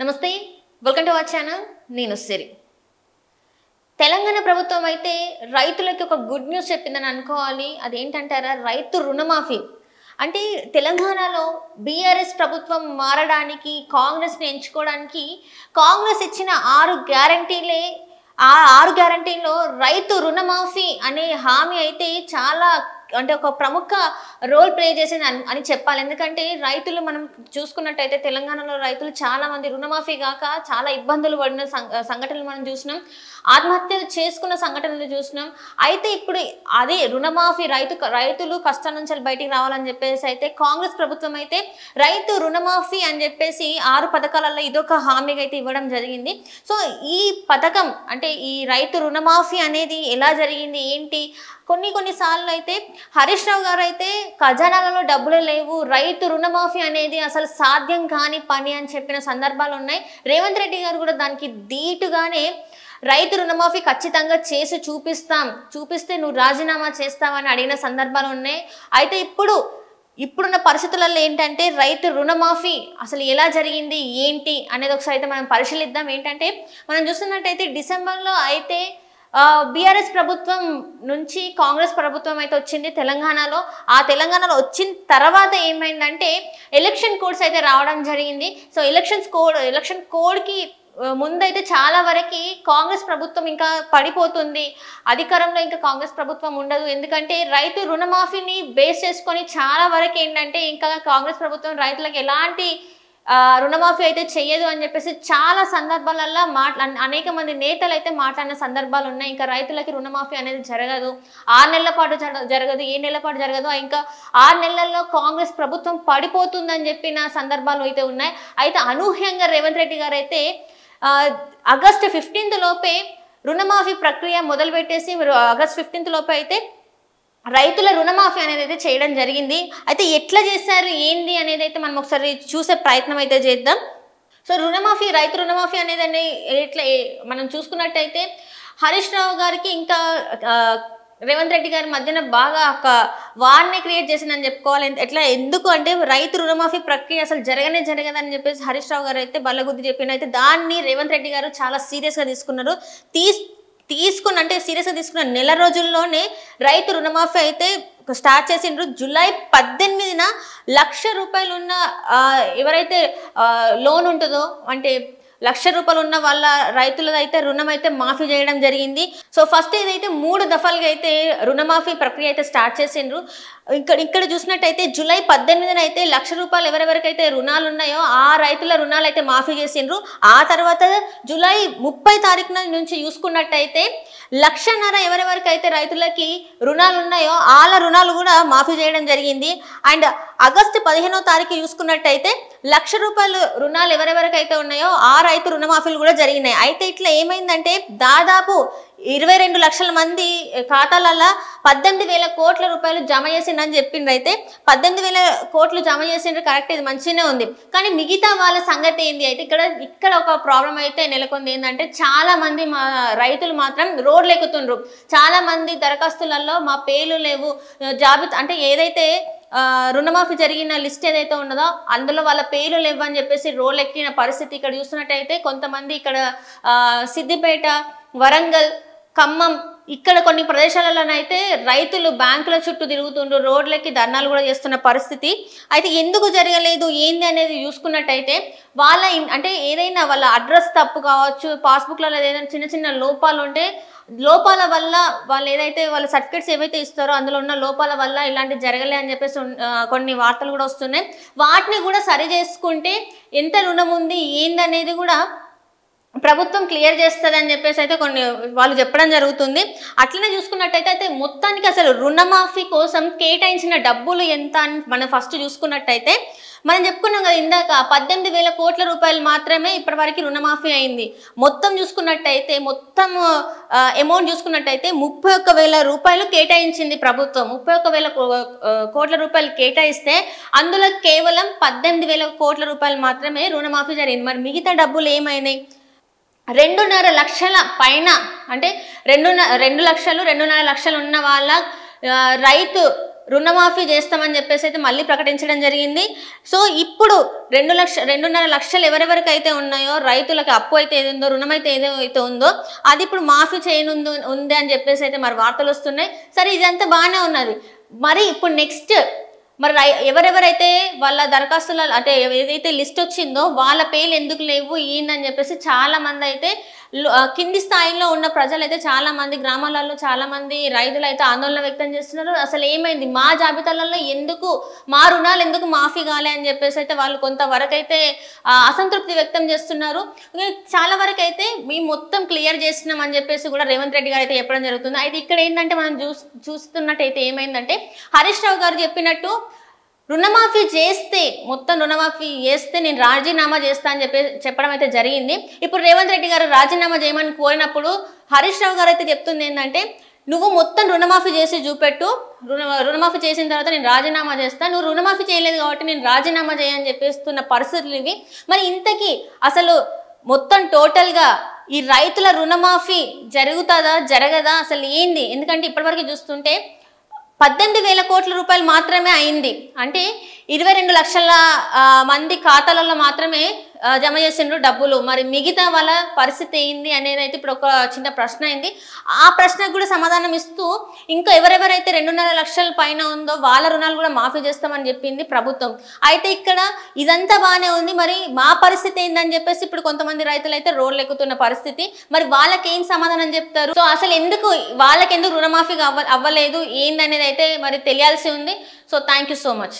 నమస్తే, welcome to our channel. నేను సిరి. తెలంగాణ ప్రభుత్వం అయితే రైతులకి ఒక గుడ్ న్యూస్ చెప్పిందని అనుకోవాలి. అదేంటంటారా, రైతు రుణమాఫీ. అంటే తెలంగాణలో బీఆర్ఎస్ ప్రభుత్వం మారడానికి, కాంగ్రెస్ని ఎంచుకోవడానికి కాంగ్రెస్ ఇచ్చిన 6 గ్యారంటీలే. ఆ 6 గ్యారంటీల్లో రైతు రుణమాఫీ అనే హామీ అయితే చాలా అంటే ఒక ప్రముఖ రోల్ ప్లే చేసింది అని చెప్పాలి. ఎందుకంటే రైతులు మనం చూసుకున్నట్టయితే తెలంగాణలో రైతులు చాలా మంది రుణమాఫీ కాక చాలా ఇబ్బందులు పడిన సంఘటనలు మనం చూసినాం. ఆత్మహత్యలు చేసుకున్న సంఘటనలు చూసినాం. అయితే ఇప్పుడు అదే రుణమాఫీ రైతులు కష్టాల నుంచి బయటికి రావాలని చెప్పేసి అయితే కాంగ్రెస్ ప్రభుత్వం అయితే రైతు రుణమాఫీ అని చెప్పేసి 6 పథకాలలో ఇదొక హామీగా అయితే ఇవ్వడం జరిగింది. సో ఈ పథకం అంటే ఈ రైతు రుణమాఫీ అనేది ఎలా జరిగింది ఏంటి, కొన్నిసార్లు అయితే హరీష్ రావు గారు అయితే ఖజానాలలో డబ్బులు లేవు, రైతు రుణమాఫీ అనేది అసలు సాధ్యం కాని పని అని చెప్పిన సందర్భాలు ఉన్నాయి. రేవంత్ రెడ్డి గారు కూడా దానికి ధీటుగానే రైతు రుణమాఫీ ఖచ్చితంగా చేసి చూపిస్తే నువ్వు రాజీనామా చేస్తావని అడిగిన సందర్భాలు ఉన్నాయి. అయితే ఇప్పుడున్న పరిస్థితులలో ఏంటంటే రైతు రుణమాఫీ అసలు ఎలా జరిగింది ఏంటి అనేది ఒకసారి అయితే మనం పరిశీలిద్దాం. ఏంటంటే మనం చూస్తున్నట్టయితే డిసెంబర్లో అయితే బీఆర్ఎస్ ప్రభుత్వం నుంచి కాంగ్రెస్ ప్రభుత్వం అయితే వచ్చింది తెలంగాణలో. ఆ తెలంగాణలో వచ్చిన తర్వాత ఏమైందంటే ఎలక్షన్ కోడ్స్ అయితే రావడం జరిగింది. సో ఎలక్షన్ కోడ్కి ముందైతే చాలా వరకు కాంగ్రెస్ ప్రభుత్వం ఇంకా పడిపోతుంది, అధికారంలో ఇంకా కాంగ్రెస్ ప్రభుత్వం ఉండదు. ఎందుకంటే రైతు రుణమాఫీని బేస్ చేసుకొని చాలా వరకు ఏంటంటే ఇంకా కాంగ్రెస్ ప్రభుత్వం రైతులకు ఎలాంటి రుణమాఫీ అయితే చెయ్యదు అని చెప్పేసి చాలా సందర్భాలలో అనేక మంది నేతలు అయితే మాట్లాడిన సందర్భాలు ఉన్నాయి. ఇంకా రైతులకి రుణమాఫీ అనేది జరగదు, 6 నెలల పాటు జరగదు, 7 నెలల పాటు జరగదు, ఇంకా 6 నెలల్లో కాంగ్రెస్ ప్రభుత్వం పడిపోతుందని చెప్పిన సందర్భాలు అయితే ఉన్నాయి. అయితే అనూహ్యంగా రేవంత్ రెడ్డి గారు అయితే ఆగస్టు 15 లోపే రుణమాఫీ ప్రక్రియ మొదలుపెట్టేసి ఆగస్టు 15 లోపే అయితే రైతుల రుణమాఫీ అనేది అయితే చేయడం జరిగింది. అయితే ఎట్లా చేశారు ఏంది అనేది అయితే మనం ఒకసారి చూసే ప్రయత్నం అయితే చేద్దాం. సో రైతు రుణమాఫీ అనేది ఎట్లా మనం చూసుకున్నట్టయితే హరీష్ రావు గారికి ఇంకా రేవంత్ రెడ్డి గారి మధ్యన బాగా ఒక వార్ని క్రియేట్ చేసిందని చెప్పుకోవాలి. ఎందుకు అంటే రైతు రుణమాఫీ ప్రక్రియ అసలు జరగదని చెప్పేసి హరీష్ రావు గారు అయితే బల్లగుద్ది చెప్పిండు. అయితే దాన్ని రేవంత్ రెడ్డి గారు చాలా సీరియస్గా తీసుకున్నారు. సీరియస్గా తీసుకున్న నెల రోజుల్లోనే రైతు రుణమాఫీ అయితే స్టార్ట్ చేసిండ్రు. జూలై 18న 1,00,000 రూపాయలు ఉన్న ఎవరైతే లోన్ ఉంటుందో అంటే 1,00,000 రూపాయలు ఉన్న వాళ్ళ రైతులదైతే రుణం అయితే మాఫీ చేయడం జరిగింది. సో ఫస్ట్ ఏదైతే 3 దఫాలుగా అయితే రుణమాఫీ ప్రక్రియ అయితే స్టార్ట్ చేసిండ్రు. ఇక్కడ చూసినట్టయితే జూలై 18న అయితే 1,00,000 రూపాయలు ఎవరెవరికైతే రుణాలు ఉన్నాయో ఆ రైతుల రుణాలు అయితే మాఫీ చేసిండ్రు. ఆ తర్వాత జూలై 30 తారీఖున నుంచి చూసుకున్నట్టయితే 1,50,000 ఎవరెవరికైతే రైతులకి రుణాలు ఉన్నాయో వాళ్ళ రుణాలు కూడా మాఫీ చేయడం జరిగింది. అండ్ ఆగస్టు 15వ తారీఖు చూసుకున్నట్టయితే 1,00,000 రూపాయలు రుణాలు ఎవరెవరికైతే ఉన్నాయో ఆ రైతు రుణమాఫీలు కూడా జరిగినాయి. అయితే ఇట్లా ఏమైందంటే దాదాపు 22 లక్షల మంది ఖాతాలలో 18,000 కోట్ల రూపాయలు జమ చేసిండని చెప్పిండ్రు. అయితే 18,000 కోట్లు జమ చేసిండ్రు, కరెక్ట్, ఇది మంచిగానే ఉంది. కానీ మిగతా వాళ్ళ సంగతి ఏంది అయితే ఇక్కడ ఒక ప్రాబ్లం అయితే నెలకొంది. ఏంటంటే చాలా మంది మా రైతులు మాత్రం రోడ్లు ఎక్కుతుండ్రు. చాలా మంది దరఖాస్తులలో మా పేర్లు లేవు, జాబితా అంటే ఏదైతే రుణమాఫీ జరిగిన లిస్ట్ ఏదైతే ఉన్నదో అందులో వాళ్ళ పేర్లు లేవు అని చెప్పేసి రోడ్లు ఎక్కిన పరిస్థితి ఇక్కడ చూస్తున్నట్టయితే కొంతమంది ఇక్కడ సిద్దిపేట, వరంగల్, ఖమ్మం ఇక్కడ కొన్ని ప్రదేశాలలోనైతే రైతులు బ్యాంకుల చుట్టూ తిరుగుతుండ్రు, రోడ్లకి ధర్నాలు కూడా చేస్తున్న పరిస్థితి. అయితే ఎందుకు జరగలేదు ఏంది అనేది చూసుకున్నట్టయితే వాళ్ళ అంటే ఏదైనా వాళ్ళ అడ్రస్ తప్పు కావచ్చు, పాస్బుక్లలో ఏదైనా చిన్న లోపాలు ఉంటే లోపాల వల్ల వాళ్ళు ఏదైతే వాళ్ళ సర్టిఫికేట్స్ ఏవైతే ఇస్తారో అందులో ఉన్న లోపాల వల్ల ఇలాంటి జరగలే అని చెప్పేసి కొన్ని వార్తలు కూడా వస్తున్నాయి. వాటిని కూడా సరి చేసుకుంటే ఎంత రుణం ఉంది ఏందనేది కూడా ప్రభుత్వం క్లియర్ చేస్తుంది అని చెప్పేసి అయితే కొన్ని వాళ్ళు చెప్పడం జరుగుతుంది. అట్లనే చూసుకున్నట్టయితే మొత్తానికి అసలు రుణమాఫీ కోసం కేటాయించిన డబ్బులు ఎంత అని మనం ఫస్ట్ చూసుకున్నట్టయితే మనం చెప్పుకున్నాం కదా ఇందాక 18,000 కోట్ల రూపాయలు మాత్రమే ఇప్పటివరకు రుణమాఫీ అయింది. మొత్తం చూసుకున్నట్టయితే మొత్తం అమౌంట్ చూసుకున్నట్టయితే 31,000 రూపాయలు కేటాయించింది ప్రభుత్వం. 31,000 కోట్ల రూపాయలు కేటాయిస్తే అందులో కేవలం 18,000 కోట్ల రూపాయలు మాత్రమే రుణమాఫీ జరిగింది. మరి మిగతా డబ్బులు ఏమైనాయి? 2.5 లక్షల పైన అంటే 2 లక్షలు 2.5 లక్షలు ఉన్న వాళ్ళ రైతు రుణమాఫీ చేస్తామని చెప్పేసి అయితే మళ్ళీ ప్రకటించడం జరిగింది. సో ఇప్పుడు 2,5 లక్షలు ఎవరెవరికైతే ఉన్నాయో రైతులకు అప్పు అయితే ఏదో రుణం అయితే ఏదైతే ఉందో అది ఇప్పుడు మాఫీ ఉంది అని చెప్పేసి అయితే మరి వార్తలు వస్తున్నాయి. సరే ఇదంతా బాగానే ఉన్నది. మరి ఇప్పుడు నెక్స్ట్ మరి ఎవరెవరైతే వాళ్ళ దరఖాస్తుల అంటే ఏదైతే లిస్ట్ వచ్చిందో వాళ్ళ పేర్లు ఎందుకు లేవు ఏందని చెప్పేసి చాలా మంది అయితే కింది స్థాయిలో ఉన్న ప్రజలు అయితే చాలా మంది గ్రామాలలో చాలా మంది రైతులు అయితే ఆందోళన వ్యక్తం చేస్తున్నారు. అసలు ఏమైంది, మా జాబితాలలో ఎందుకు మా రుణాలు ఎందుకు మాఫీ కాలే అని చెప్పేసి అయితే వాళ్ళు కొంతవరకు అయితే అసంతృప్తి వ్యక్తం చేస్తున్నారు. చాలా వరకు అయితే మేము మొత్తం క్లియర్ చేస్తున్నాం అని చెప్పేసి కూడా రేవంత్ రెడ్డి గారు అయితే చెప్పడం జరుగుతుంది. అయితే ఇక్కడ ఏంటంటే మనం చూస్తున్నట్టయితే ఏమైందంటే హరీష్ రావు గారు చెప్పినట్టు రుణమాఫీ చేస్తే మొత్తం రుణమాఫీ చేస్తే నేను రాజీనామా చేస్తా అని చెప్పడం అయితే జరిగింది. ఇప్పుడు రేవంత్ రెడ్డి గారు రాజీనామా చేయమని కోరినప్పుడు హరీష్ రావు గారు అయితే చెప్తుంది ఏంటంటే నువ్వు మొత్తం రుణమాఫీ చేసి చూపెట్టు, రుణమాఫీ చేసిన తర్వాత నేను రాజీనామా చేస్తాను, నువ్వు రుణమాఫీ చేయలేదు కాబట్టి నేను రాజీనామా చేయని చెప్పేస్తున్న పరిస్థితులు ఇవి. మరి ఇంతకీ అసలు మొత్తం టోటల్గా ఈ రైతుల రుణమాఫీ జరుగుతుందా జరగదా అసలు ఏంది? ఎందుకంటే ఇప్పటివరకు చూస్తుంటే 18,000 కోట్ల రూపాయలు మాత్రమే అయింది. అంటే 22 లక్షల మంది ఖాతాలలో మాత్రమే జమ చేసిండ్రు డబ్బులు. మరి మిగతా వాళ్ళ పరిస్థితి ఏంది అనేది అయితే ఇప్పుడు ఒక చిన్న ప్రశ్న అయింది. ఆ ప్రశ్నకు కూడా సమాధానం ఇస్తూ ఇంకా ఎవరెవరైతే 2.5 లక్షల పైన ఉందో వాళ్ళ రుణాలు కూడా మాఫీ చేస్తామని చెప్పింది ప్రభుత్వం. అయితే ఇక్కడ ఇదంతా బాగానే ఉంది, మరి మా పరిస్థితి ఏందని చెప్పేసి ఇప్పుడు కొంతమంది రైతులు అయితే రోడ్లు ఎక్కుతున్న పరిస్థితి. మరి వాళ్ళకి ఏం సమాధానం చెప్తారు? సో అసలు వాళ్ళకి ఎందుకు రుణమాఫీ అవ్వలేదు ఏందనేది అయితే మరి తెలియాల్సి ఉంది. So thank you so much.